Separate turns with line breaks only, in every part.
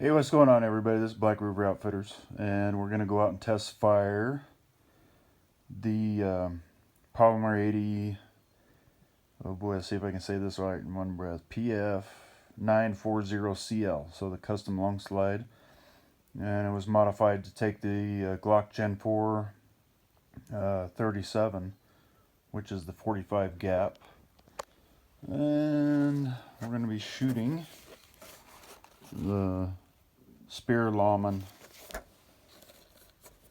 Hey, what's going on, everybody? This is Black River Outfitters, and we're going to go out and test fire the Polymer 80, oh boy, let's see if I can say this right in one breath, PF940CL, so the custom long slide, and it was modified to take the Glock Gen 4 37, which is the 45 gap, and we're going to be shooting the Spear Lawman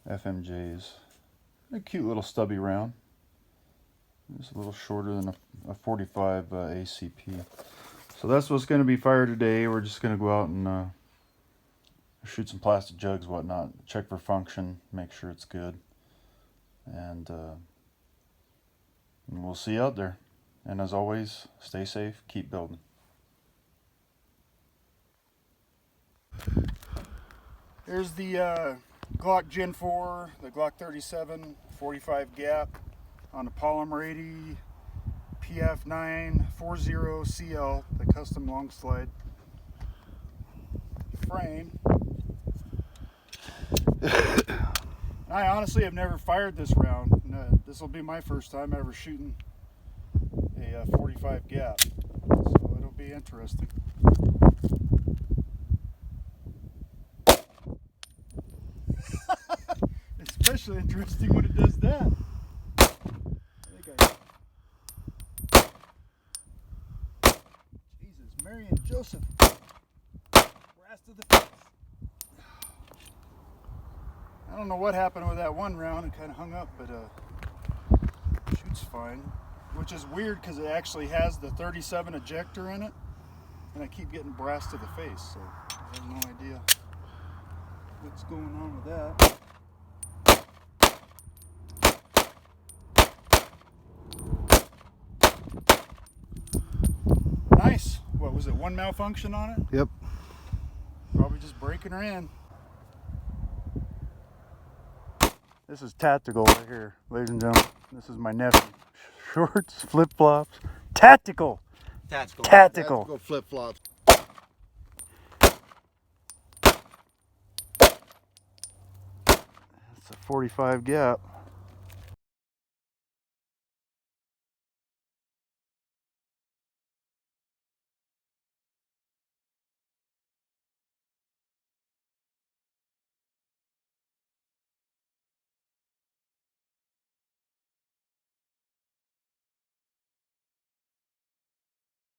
FMJs. A cute little stubby round. It's a little shorter than a 45 ACP. So that's what's going to be fired today. We're just going to go out and shoot some plastic jugs, whatnot. Check for function, make sure it's good, and we'll see you out there. And as always, stay safe, keep building. Here's the Glock Gen 4, the Glock 37, 45 gap on the Polymer 80 PF940CL, the custom long slide frame. I honestly have never fired this round. This will be my first time ever shooting a 45 gap, so it'll be interesting. Especially interesting when it does that. Jesus, Mary and Joseph. Brass to the face. I don't know what happened with that one round. It kind of hung up, but shoots fine. Which is weird because it actually has the 37 ejector in it, and I keep getting brass to the face, so I have no idea what's going on with that. Nice. What was it? One malfunction on it?
Yep.
Probably just breaking her in. This is tactical right here, ladies and gentlemen. This is my nephew. Shorts, flip flops, tactical. Tactical
flip flops.
It's a 45 gap.